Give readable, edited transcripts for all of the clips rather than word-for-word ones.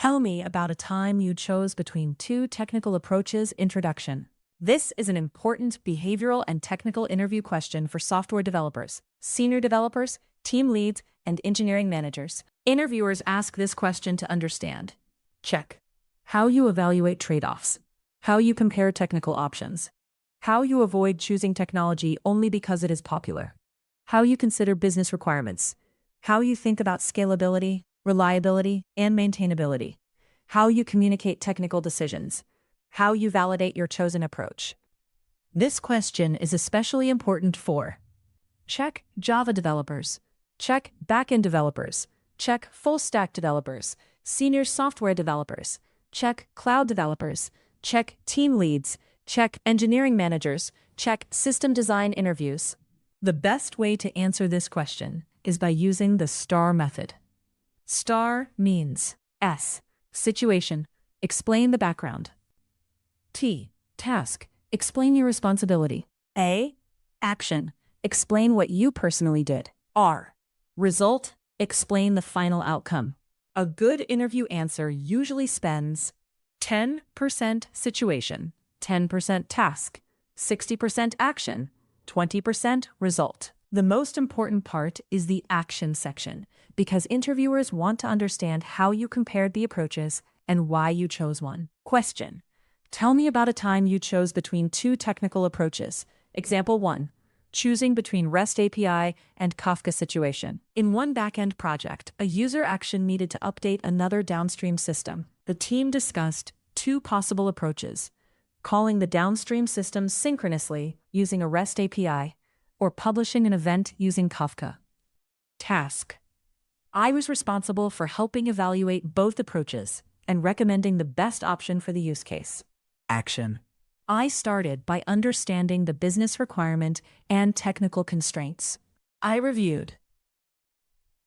Tell me about a time you chose between two technical approaches. Introduction. This is an important behavioral and technical interview question for software developers, senior developers, team leads, and engineering managers. Interviewers ask this question to understand: check. How you evaluate trade-offs. How you compare technical options. How you avoid choosing technology only because it is popular. How you consider business requirements. How you think about scalability, reliability, and maintainability. How you communicate technical decisions. How you validate your chosen approach. This question is especially important for: check Java developers, check backend developers, check full-stack developers, senior software developers, check cloud developers, check team leads, check engineering managers, check system design interviews. The best way to answer this question is by using the STAR method. STAR means S, situation, explain the background. T, task, explain your responsibility. A, action, explain what you personally did. R, result, explain the final outcome. A good interview answer usually spends 10% situation, 10% task, 60% action, 20% result. The most important part is the action section, because interviewers want to understand how you compared the approaches and why you chose one. Question. Tell me about a time you chose between two technical approaches. Example 1. Choosing between REST API and Kafka situation. In one backend project, a user action needed to update another downstream system. The team discussed two possible approaches: calling the downstream system synchronously using a REST API, or publishing an event using Kafka. Task. I was responsible for helping evaluate both approaches and recommending the best option for the use case. Action. I started by understanding the business requirement and technical constraints. I reviewed.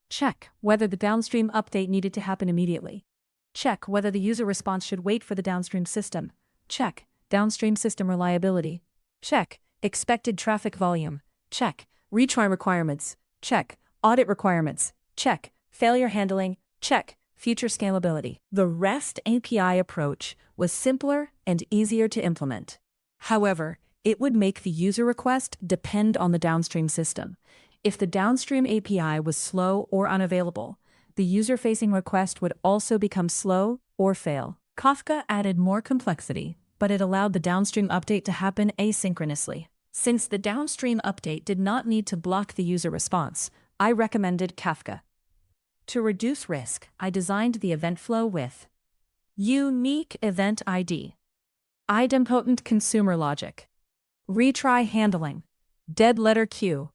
Check whether the downstream update needed to happen immediately. Check whether the user response should wait for the downstream system. Check downstream system reliability. Check expected traffic volume. Check retry requirements. Check audit requirements. Check failure handling. Check future scalability. The REST API approach was simpler and easier to implement. However, it would make the user request depend on the downstream system. If the downstream API was slow or unavailable, the user-facing request would also become slow or fail. Kafka added more complexity, but it allowed the downstream update to happen asynchronously. Since the downstream update did not need to block the user response, I recommended Kafka. To reduce risk, I designed the event flow with unique event ID, idempotent consumer logic, retry handling, dead letter queue,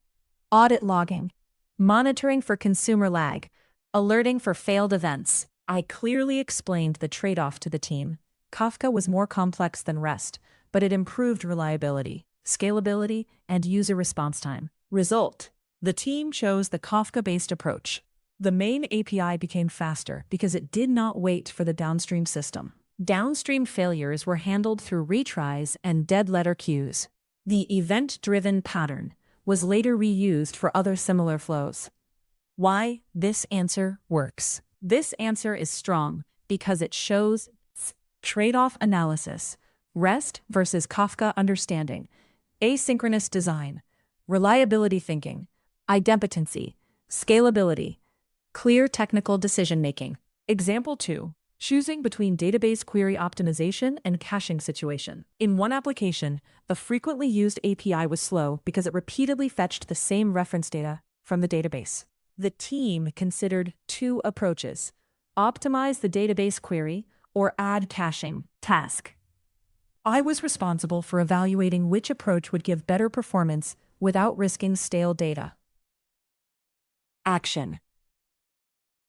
audit logging, monitoring for consumer lag, alerting for failed events. I clearly explained the trade-off to the team. Kafka was more complex than REST, but it improved reliability, scalability, and user response time. Result: the team chose the Kafka-based approach. The main API became faster because it did not wait for the downstream system. Downstream failures were handled through retries and dead letter queues. The event-driven pattern was later reused for other similar flows. Why this answer works? This answer is strong because it shows trade-off analysis, REST versus Kafka understanding, asynchronous design, reliability thinking, idempotency, scalability, clear technical decision-making. Example 2. Choosing between database query optimization and caching situation. In one application, a frequently used API was slow because it repeatedly fetched the same reference data from the database. The team considered two approaches: optimize the database query or add caching. Task. I was responsible for evaluating which approach would give better performance without risking stale data. Action.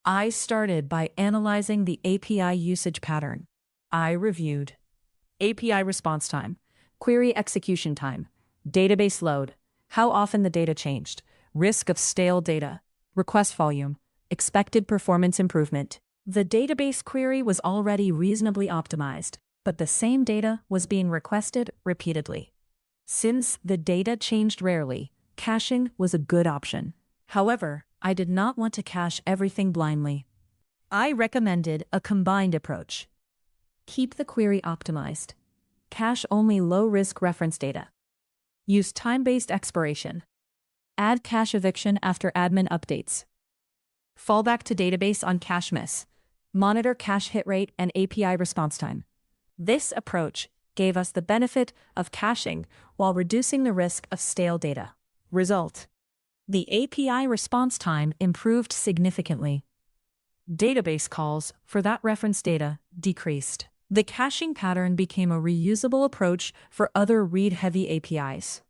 I started by analyzing the API usage pattern. I reviewed API response time, query execution time, database load, how often the data changed, risk of stale data, request volume, expected performance improvement. The database query was already reasonably optimized, but the same data was being requested repeatedly. Since the data changed rarely, caching was a good option. However, I did not want to cache everything blindly. I recommended a combined approach. Keep the query optimized. Cache only low-risk reference data. Use time-based expiration. Add cache eviction after admin updates. Fall back to database on cache miss. Monitor cache hit rate and API response time. This approach gave us the benefit of caching while reducing the risk of stale data. Result: the API response time improved significantly. Database calls for that reference data decreased. The caching pattern became a reusable approach for other read-heavy APIs.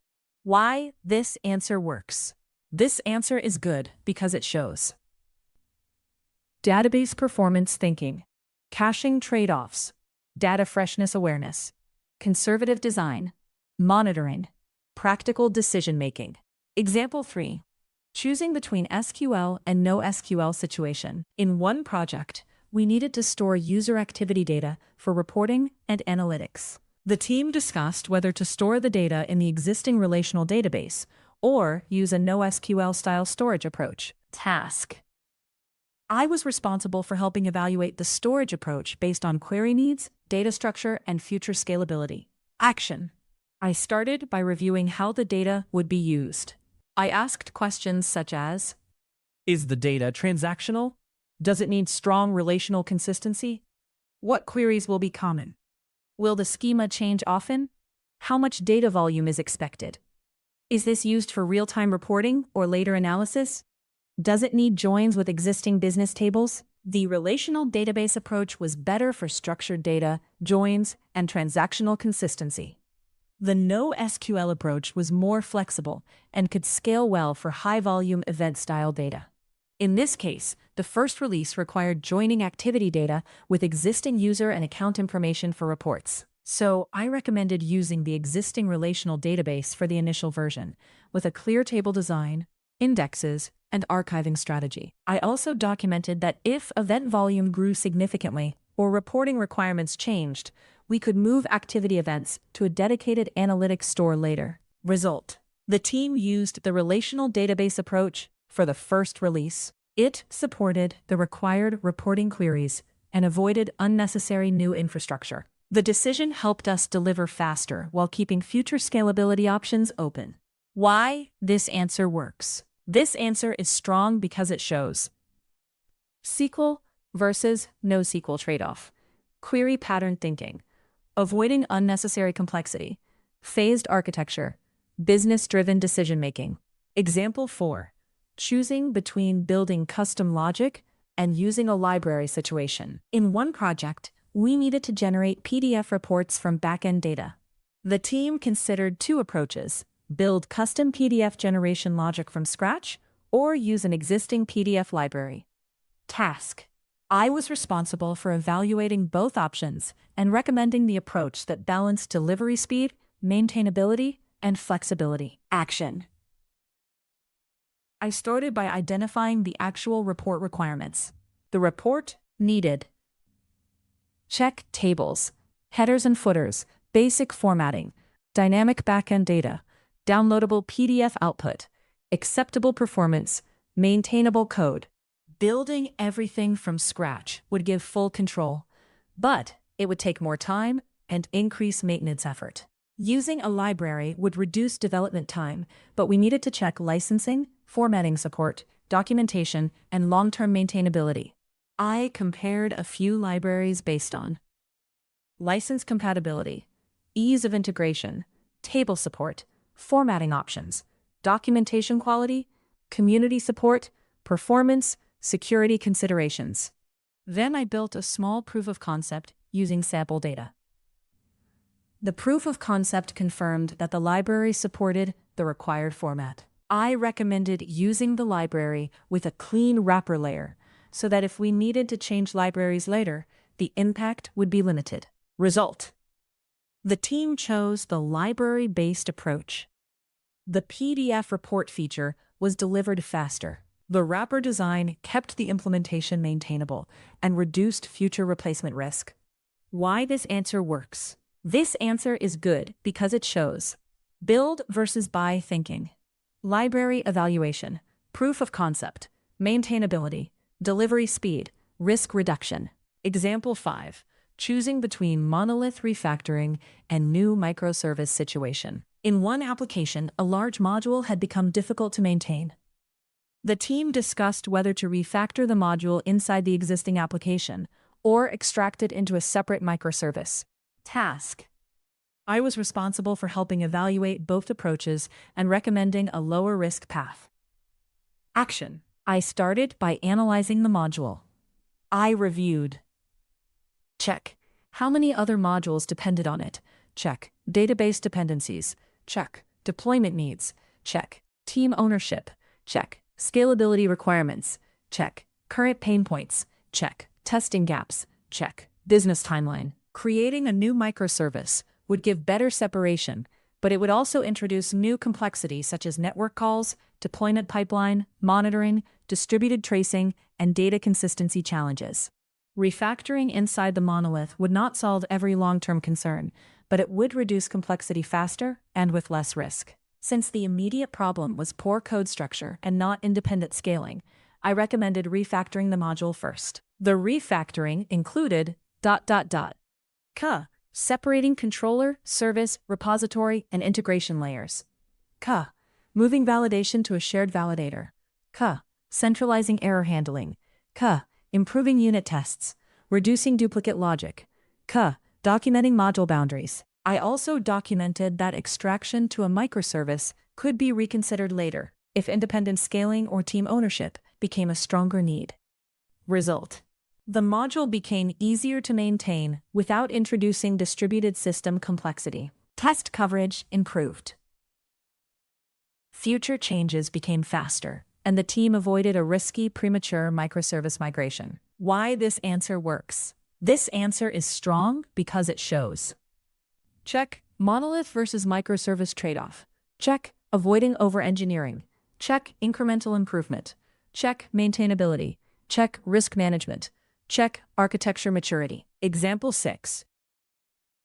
Why this answer works? This answer is good because it shows database performance thinking, caching trade-offs, data freshness awareness, conservative design, monitoring, practical decision-making. Example 3. Choosing between SQL and NoSQL situation. In one project, we needed to store user activity data for reporting and analytics. The team discussed whether to store the data in the existing relational database or use a NoSQL-style storage approach. Task: I was responsible for helping evaluate the storage approach based on query needs, data structure, and future scalability. Action: I started by reviewing how the data would be used. I asked questions such as, is the data transactional? Does it need strong relational consistency? What queries will be common? Will the schema change often? How much data volume is expected? Is this used for real-time reporting or later analysis? Does it need joins with existing business tables? The relational database approach was better for structured data, joins, and transactional consistency. The NoSQL approach was more flexible and could scale well for high-volume event-style data. In this case, the first release required joining activity data with existing user and account information for reports. So I recommended using the existing relational database for the initial version, with a clear table design, indexes, and archiving strategy. I also documented that if event volume grew significantly or reporting requirements changed, we could move activity events to a dedicated analytics store later. Result: the team used the relational database approach for the first release. It supported the required reporting queries and avoided unnecessary new infrastructure. The decision helped us deliver faster while keeping future scalability options open. Why this answer works? This answer is strong because it shows SQL versus NoSQL trade-off, query pattern thinking, avoiding unnecessary complexity, phased architecture, business-driven decision-making. Example 4. Choosing between building custom logic and using a library situation. In one project, we needed to generate PDF reports from backend data. The team considered two approaches: build custom PDF generation logic from scratch or use an existing PDF library. Task: I was responsible for evaluating both options and recommending the approach that balanced delivery speed, maintainability, and flexibility. Action: I started by identifying the actual report requirements. The report needed: check tables, headers and footers, basic formatting, dynamic backend data, downloadable PDF output, acceptable performance, maintainable code. Building everything from scratch would give full control, but it would take more time and increase maintenance effort. Using a library would reduce development time, but we needed to check licensing, formatting support, documentation, and long-term maintainability. I compared a few libraries based on license compatibility, ease of integration, table support, formatting options, documentation quality, community support, performance, security considerations. Then I built a small proof of concept using sample data. The proof of concept confirmed that the library supported the required format. I recommended using the library with a clean wrapper layer so that if we needed to change libraries later, the impact would be limited. Result: the team chose the library-based approach. The PDF report feature was delivered faster. The wrapper design kept the implementation maintainable and reduced future replacement risk. Why this answer works? This answer is good because it shows build versus buy thinking, library evaluation, proof of concept, maintainability, delivery speed, Risk reduction. Example 5. Choosing between monolith refactoring and new microservice situation. In one application, a large module had become difficult to maintain. The team discussed whether to refactor the module inside the existing application or extract it into a separate microservice. Task. I was responsible for helping evaluate both approaches and recommending a lower risk path. Action. I started by analyzing the module. I reviewed. Check. How many other modules depended on it? Check. Database dependencies. Check. Deployment needs. Check. Team ownership. Check. Scalability requirements. Check. Current pain points. Check. Testing gaps. Check. Business timeline. Creating a new microservice would give better separation, but it would also introduce new complexity such as network calls, deployment pipeline, monitoring, distributed tracing, and data consistency challenges. Refactoring inside the monolith would not solve every long-term concern, but it would reduce complexity faster and with less risk. Since the immediate problem was poor code structure and not independent scaling, I recommended refactoring the module first. The refactoring included ... separating controller, service, repository, and integration layers. Moving validation to a shared validator. Centralizing error handling. Improving unit tests. Reducing duplicate logic. Documenting module boundaries. I also documented that extraction to a microservice could be reconsidered later if independent scaling or team ownership became a stronger need. Result. The module became easier to maintain without introducing distributed system complexity. Test coverage improved. Future changes became faster, and the team avoided a risky, premature microservice migration. Why this answer works? This answer is strong because it shows. Check. Monolith versus microservice trade-off. Check. Avoiding over-engineering. Check. Incremental improvement. Check. Maintainability. Check. Risk management. Check. Architecture maturity. Example 6.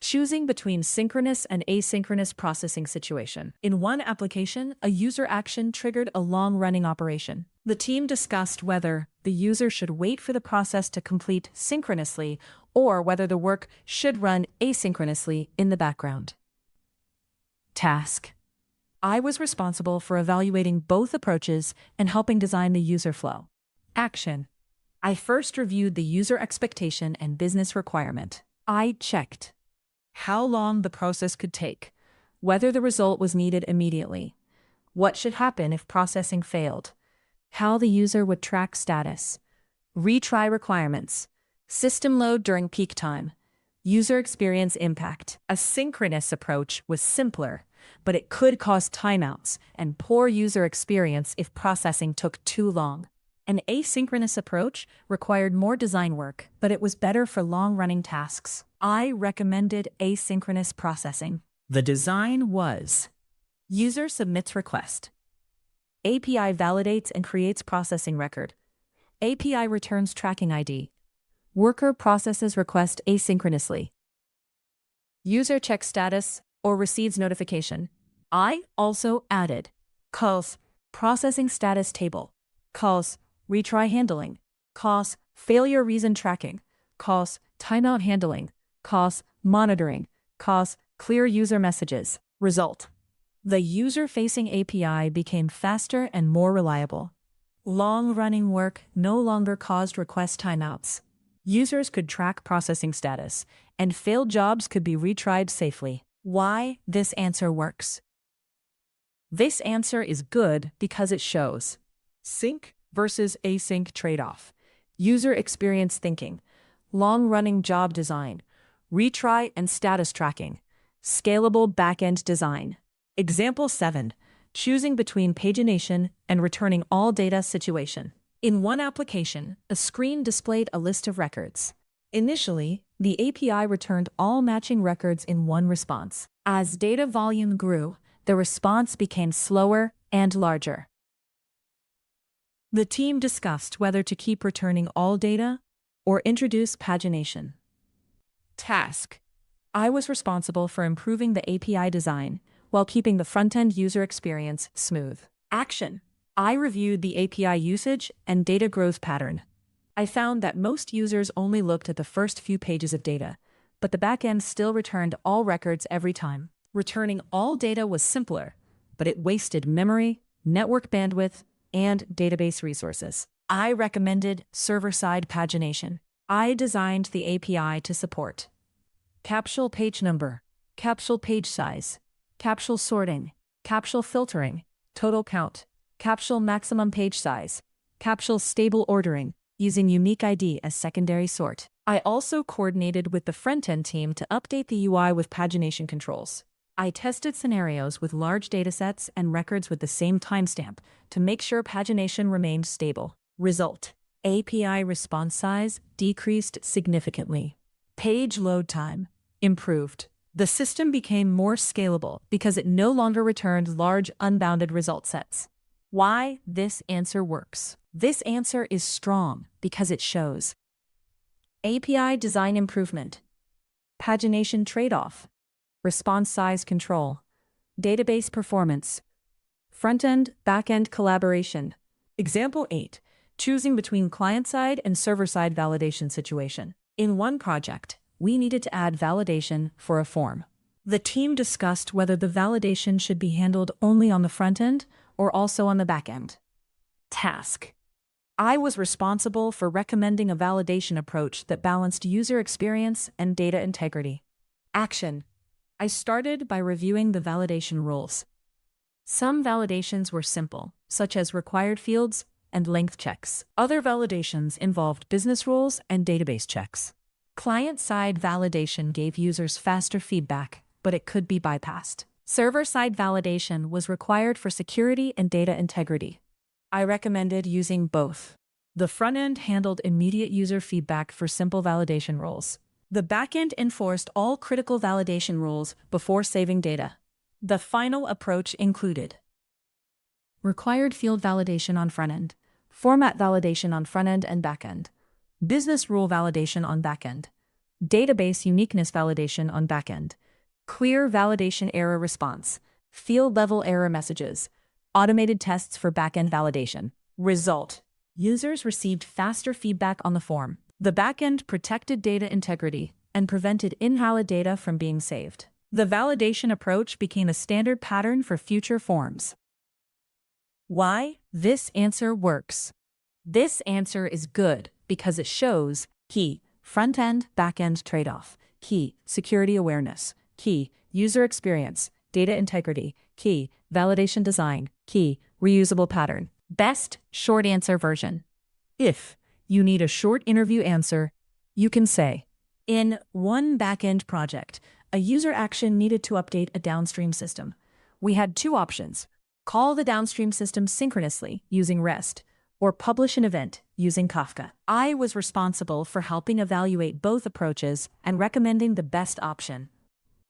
Choosing between synchronous and asynchronous processing situation. In one application, a user action triggered a long-running operation. The team discussed whether the user should wait for the process to complete synchronously or whether the work should run asynchronously in the background. Task. I was responsible for evaluating both approaches and helping design the user flow. Action. I first reviewed the user expectation and business requirement. I checked how long the process could take, whether the result was needed immediately, what should happen if processing failed, how the user would track status, retry requirements, system load during peak time, user experience impact. A synchronous approach was simpler, but it could cause timeouts and poor user experience if processing took too long. An asynchronous approach required more design work, but it was better for long-running tasks. I recommended asynchronous processing. The design was: user submits request. API validates and creates processing record. API returns tracking ID. Worker processes request asynchronously. User checks status or receives notification. I also added calls processing status table, calls retry handling, calls failure reason tracking, calls timeout handling, calls monitoring, calls clear user messages. Result. The user-facing API became faster and more reliable. Long-running work no longer caused request timeouts. Users could track processing status, and failed jobs could be retried safely. Why this answer works? This answer is good because it shows sync versus async trade-off, user experience thinking, long-running job design, retry and status tracking, scalable backend design. Example 7. Choosing between pagination and returning all data situation. In one application, a screen displayed a list of records. Initially, the API returned all matching records in one response. As data volume grew, the response became slower and larger. The team discussed whether to keep returning all data or introduce pagination. Task. I was responsible for improving the API design while keeping the front-end user experience smooth. Action. I reviewed the API usage and data growth pattern. I found that most users only looked at the first few pages of data, but the backend still returned all records every time. Returning all data was simpler, but it wasted memory, network bandwidth, and database resources. I recommended server-side pagination. I designed the API to support capsule page number, capsule page size, capsule sorting, capsule filtering, total count, capsule maximum page size, capsule stable ordering, using unique ID as secondary sort. I also coordinated with the front-end team to update the UI with pagination controls. I tested scenarios with large datasets and records with the same timestamp to make sure pagination remained stable. Result: API response size decreased significantly. Page load time improved. The system became more scalable because it no longer returned large unbounded result sets. Why this answer works? This answer is strong because it shows API design improvement, pagination trade-off, response size control, database performance, front-end, back-end collaboration. Example 8. Choosing between client-side and server-side validation situation. In one project, we needed to add validation for a form. The team discussed whether the validation should be handled only on the front end or also on the back end. Task: I was responsible for recommending a validation approach that balanced user experience and data integrity. Action: I started by reviewing the validation rules. Some validations were simple, such as required fields and length checks. Other validations involved business rules and database checks. Client-side validation gave users faster feedback, but it could be bypassed. Server-side validation was required for security and data integrity. I recommended using both. The front end handled immediate user feedback for simple validation rules. The backend enforced all critical validation rules before saving data. The final approach included required field validation on front end, format validation on front end and back end, business rule validation on back end, database uniqueness validation on back end, clear validation error response, field-level error messages, automated tests for back-end validation. Result: users received faster feedback on the form. The back-end protected data integrity and prevented invalid data from being saved. The validation approach became a standard pattern for future forms. Why this answer works? This answer is good because it shows key front-end, back-end trade-off, key security awareness, key user experience, data integrity, key validation design, key reusable pattern. Best short answer version. If you need a short interview answer, you can say, in one backend project, a user action needed to update a downstream system. We had two options: call the downstream system synchronously using REST, or publish an event using Kafka. I was responsible for helping evaluate both approaches and recommending the best option.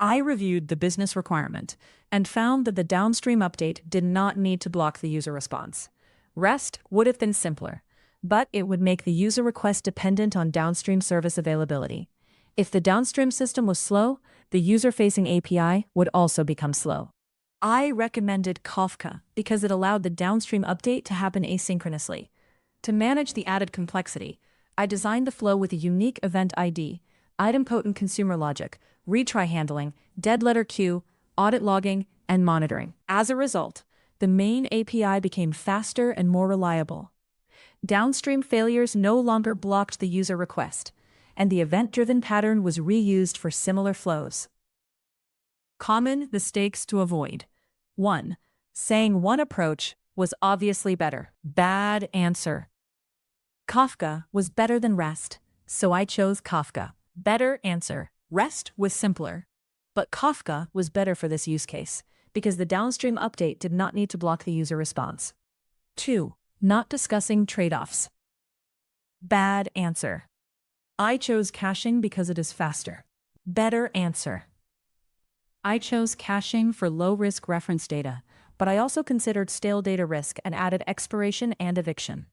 I reviewed the business requirement and found that the downstream update did not need to block the user response. REST would have been simpler, but it would make the user request dependent on downstream service availability. If the downstream system was slow, the user-facing API would also become slow. I recommended Kafka because it allowed the downstream update to happen asynchronously. To manage the added complexity, I designed the flow with a unique event ID, idempotent consumer logic, retry handling, dead letter queue, audit logging, and monitoring. As a result, the main API became faster and more reliable. Downstream failures no longer blocked the user request, and the event-driven pattern was reused for similar flows. Common mistakes to avoid. 1. Saying one approach was obviously better. Bad answer. Kafka was better than REST, so I chose Kafka. Better answer. REST was simpler, but Kafka was better for this use case because the downstream update did not need to block the user response. 2. Not discussing trade-offs. Bad answer. I chose caching because it is faster. Better answer. I chose caching for low-risk reference data, but I also considered stale data risk and added expiration and eviction.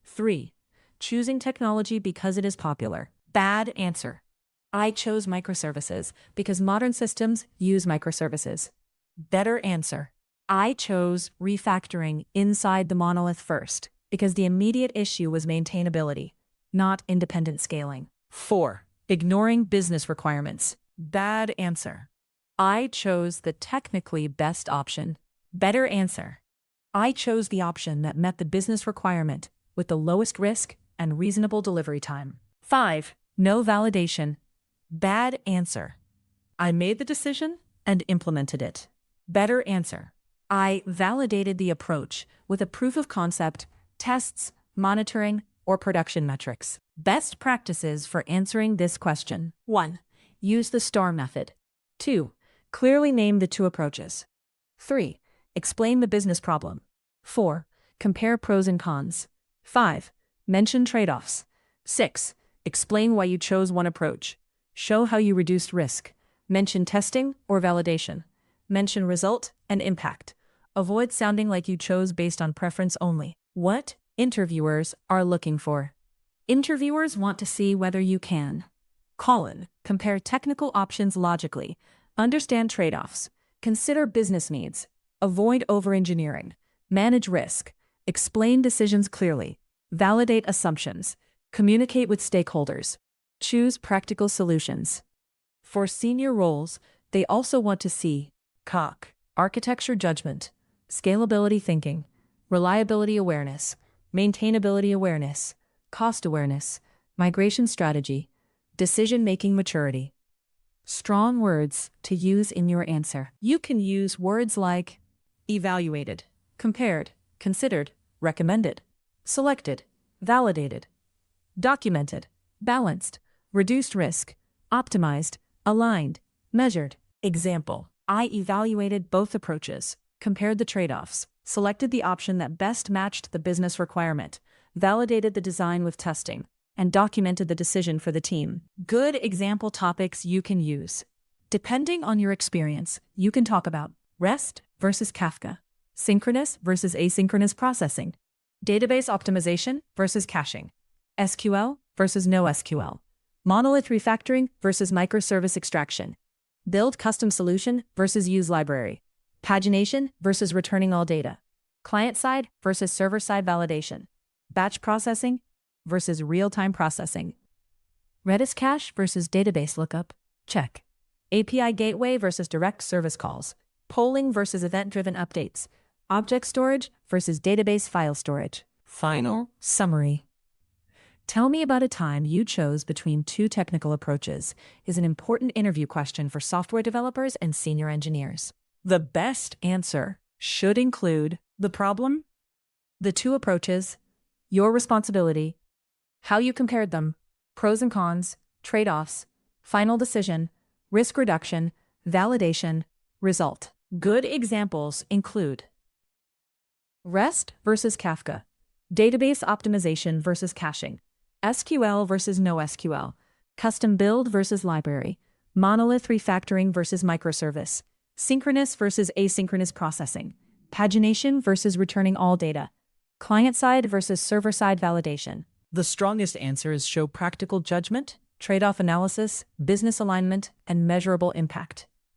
3. Choosing technology because it is popular. Bad answer. I chose microservices because modern systems use microservices. Better answer. I chose refactoring inside the monolith first because the immediate issue was maintainability. not independent scaling. 4. Ignoring business requirements. Bad answer. I chose the technically best option. Better answer. I chose the option that met the business requirement with the lowest risk and reasonable delivery time. 5. No validation. Bad answer. I made the decision and implemented it. Better answer. I validated the approach with a proof of concept, tests, monitoring, or production metrics. Best practices for answering this question. 1. Use the STAR method. 2. Clearly name the two approaches. 3. Explain the business problem. 4. Compare pros and cons. 5. Mention trade-offs. 6. Explain why you chose one approach. Show how you reduced risk. Mention testing or validation. Mention result and impact. Avoid sounding like you chose based on preference only. What interviewers are looking for. Interviewers want to see whether you can: compare technical options logically, understand trade-offs, consider business needs, avoid over-engineering, manage risk, explain decisions clearly, validate assumptions, communicate with stakeholders, choose practical solutions. For senior roles, they also want to see architecture judgment, scalability thinking, reliability awareness, maintainability awareness, cost awareness, migration strategy, decision-making maturity. Strong words to use in your answer. You can use words like evaluated, compared, considered, recommended, selected, validated, documented, balanced, reduced risk, optimized, aligned, measured. Example: I evaluated both approaches, compared the trade-offs, selected the option that best matched the business requirement, validated the design with testing, and documented the decision for the team. Good example topics you can use. Depending on your experience, you can talk about REST versus Kafka, synchronous versus asynchronous processing, database optimization versus caching, SQL versus NoSQL, monolith refactoring versus microservice extraction, build custom solution versus use library, pagination versus returning all data, client-side versus server-side validation, batch processing versus real-time processing, Redis cache versus database lookup, check, API gateway versus direct service calls, polling versus event-driven updates, object storage versus database file storage. Final summary. Tell me about a time you chose between two technical approaches is an important interview question for software developers and senior engineers. The best answer should include the problem, the two approaches, your responsibility, how you compared them, pros and cons, trade-offs, final decision, risk reduction, validation, result. Good examples include REST versus Kafka, database optimization versus caching, SQL versus NoSQL, custom build versus library, monolith refactoring versus microservice, synchronous versus asynchronous processing, pagination versus returning all data, client-side versus server-side validation. The strongest answers show practical judgment, trade-off analysis, business alignment, and measurable impact.